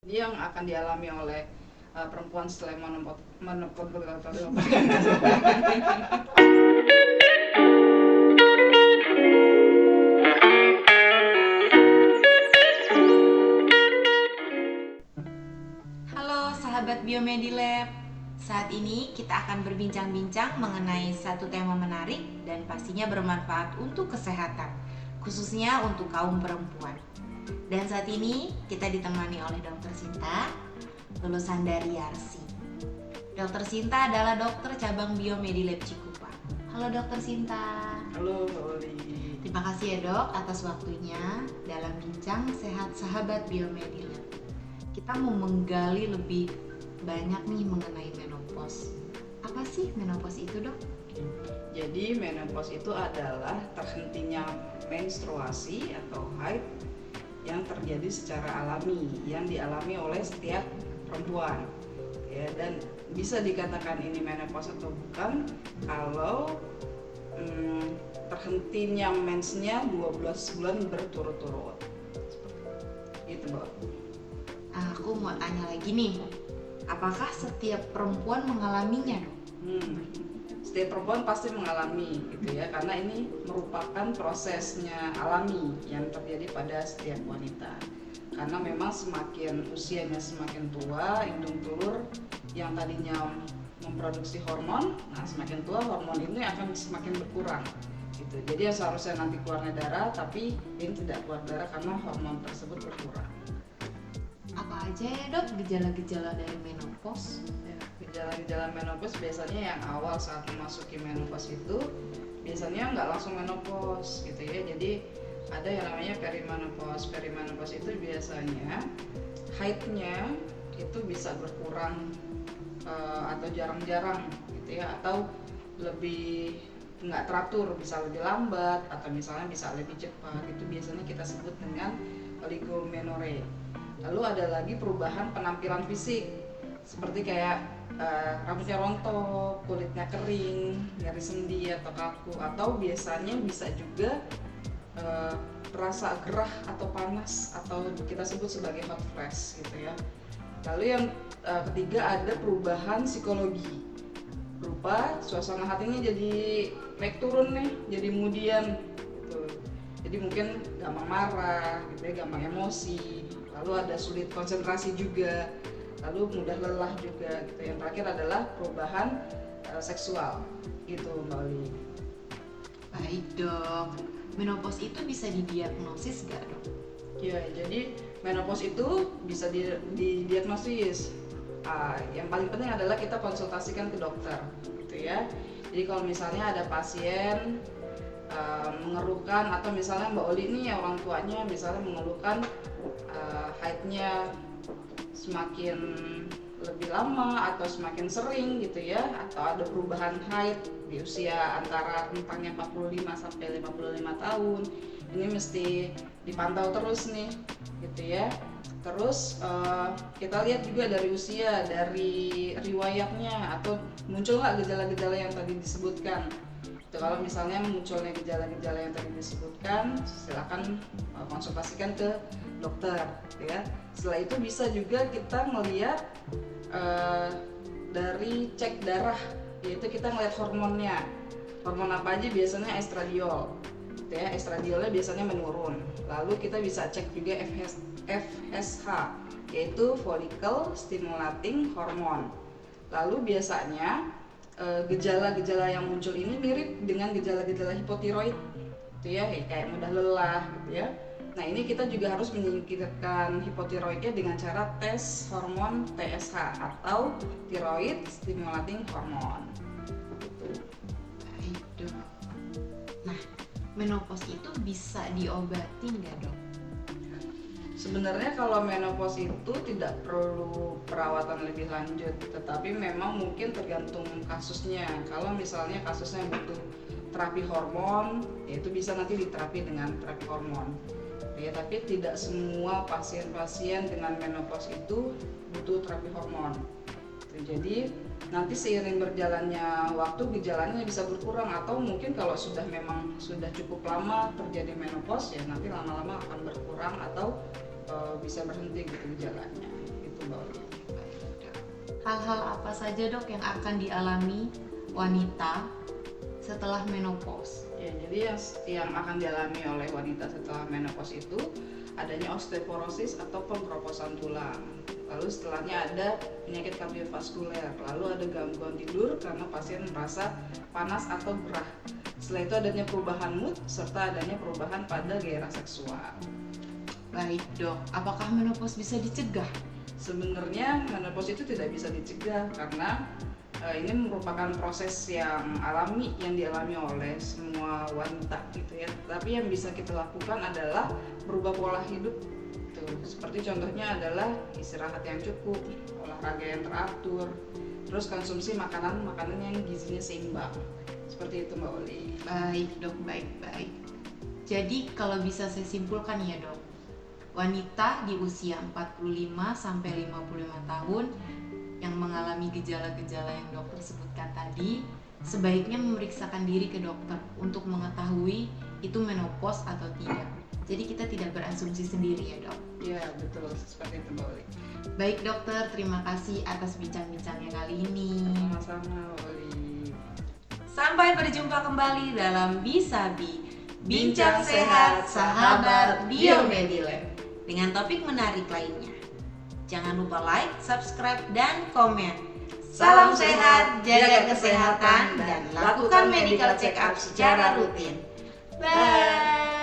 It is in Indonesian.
Ini yang akan dialami oleh perempuan setelah menopot. Halo sahabat Biomedilab, saat ini kita akan berbincang-bincang mengenai satu tema menarik dan pastinya bermanfaat untuk kesehatan, khususnya untuk kaum perempuan. Dan saat ini kita ditemani oleh Dr. Sinta, lulusan dari Yarsi. Dr. Sinta adalah dokter cabang Biomedilab Cikupa. Halo Dr. Sinta. Halo Oli. Terima kasih ya dok atas waktunya dalam bincang sehat sahabat Biomedilab. Kita mau menggali lebih banyak nih mengenai menopause. Apa sih menopause itu dok? Jadi menopause itu adalah terhentinya menstruasi atau haid yang terjadi secara alami, yang dialami oleh setiap perempuan. Ya, dan bisa dikatakan ini menopause atau bukan kalau terhentinya mensnya 12 bulan berturut-turut. Itu, Mbak. Aku mau tanya lagi nih, apakah setiap perempuan mengalaminya dok? Setiap perempuan pasti mengalami gitu ya, karena ini merupakan prosesnya alami yang terjadi pada setiap wanita. Karena memang semakin usianya semakin tua, indung telur yang tadinya memproduksi hormon, nah semakin tua hormon ini akan semakin berkurang gitu. Jadi yang seharusnya nanti keluarnya darah, tapi ini tidak keluar darah karena hormon tersebut berkurang. Apa aja ya dok gejala-gejala dari menopause? Gejala-gejala menopause biasanya yang awal saat memasuki menopause itu biasanya nggak langsung menopause gitu ya. Jadi ada yang namanya perimenopause. Perimenopause itu biasanya haidnya itu bisa berkurang atau jarang-jarang gitu ya, atau lebih nggak teratur, bisa lebih lambat atau misalnya bisa lebih cepat. Itu biasanya kita sebut dengan oligomenorrhea. Lalu ada lagi perubahan penampilan fisik seperti kayak rambutnya rontok, kulitnya kering, nyeri sendi atau kaku, atau biasanya bisa juga terasa gerah atau panas atau kita sebut sebagai hot flash gitu ya. Lalu yang ketiga ada perubahan psikologi, berupa suasana hatinya jadi naik turun nih, jadi kemudian gitu. Jadi mungkin gampang marah gitu ya, gampang emosi, lalu ada sulit konsentrasi juga, lalu mudah lelah juga gitu. Yang terakhir adalah perubahan seksual gitu Mbak Oli. Baik dok, menopause itu bisa didiagnosis nggak dok? Ya, jadi menopause itu bisa didiagnosis. Yang paling penting adalah kita konsultasikan ke dokter gitu ya. Jadi kalau misalnya ada pasien mengeluhkan, atau misalnya Mbak Oli ini orang tuanya misalnya mengeluhkan haidnya semakin lebih lama atau semakin sering gitu ya, atau ada perubahan haid di usia antara rentangnya 45 sampai 55 tahun, ini mesti dipantau terus nih gitu ya. Terus kita lihat juga dari usia, dari riwayatnya, atau muncul nggak gejala-gejala yang tadi disebutkan. Kalau misalnya munculnya gejala-gejala yang tadi disebutkan, silakan konsultasikan ke dokter ya. Setelah itu bisa juga kita melihat dari cek darah, yaitu kita ngeliat hormonnya. Hormon apa aja? Biasanya estradiol gitu ya. Estradiolnya biasanya menurun. Lalu kita bisa cek juga FSH, yaitu follicle stimulating hormone. Lalu biasanya gejala-gejala yang muncul ini mirip dengan gejala-gejala hipotiroid gitu ya, kayak mudah lelah gitu ya. Nah ini kita juga harus menyingkirkan hipotiroidnya dengan cara tes hormon TSH atau thyroid stimulating hormone gitu. Baik dok. Nah, menopause itu bisa diobati nggak dok? Sebenarnya kalau menopause itu tidak perlu perawatan lebih lanjut, tetapi memang mungkin tergantung kasusnya. Kalau misalnya kasusnya butuh terapi hormon, ya itu bisa nanti diterapi dengan terapi hormon. Ya, tapi tidak semua pasien-pasien dengan menopause itu butuh terapi hormon. Jadi nanti seiring berjalannya waktu gejalanya bisa berkurang, atau mungkin kalau memang sudah cukup lama terjadi menopause ya nanti lama-lama akan berkurang atau bisa berhenti gitu gejalanya. Mbak Oli. Hal-hal apa saja dok yang akan dialami wanita setelah menopause? Ya, jadi yang akan dialami oleh wanita setelah menopause itu adanya osteoporosis atau pengkeroposan tulang. Lalu setelahnya ada penyakit kardiovaskuler, lalu ada gangguan tidur karena pasien merasa panas atau gerah. Setelah itu adanya perubahan mood serta adanya perubahan pada gairah seksual. Baik dok, apakah menopause bisa dicegah? Sebenarnya menopause itu tidak bisa dicegah karena ini merupakan proses yang alami yang dialami oleh semua wanita gitu ya. Tapi yang bisa kita lakukan adalah berubah pola hidup. Tuh, seperti contohnya adalah istirahat yang cukup, olahraga yang teratur, terus konsumsi makanan yang gizinya seimbang. Seperti itu Mbak Oli. Baik dok, baik. Jadi kalau bisa saya simpulkan ya dok, wanita di usia 45 sampai 55 tahun yang mengalami gejala-gejala yang dokter sebutkan tadi sebaiknya memeriksakan diri ke dokter untuk mengetahui itu menopause atau tidak. Jadi kita tidak berasumsi sendiri ya dok. Iya betul, seperti itu Mbak Oli. Baik dokter, terima kasih atas bincang-bincangnya kali ini. Sama-sama Mbak Oli. Sampai berjumpa kembali dalam Bisabi, Bincang Sehat Sahabat Biomedilab dengan topik menarik lainnya. Jangan lupa like, subscribe, dan komen. Salam sehat, jaga kesehatan, dan lakukan medical check up secara rutin. Bye!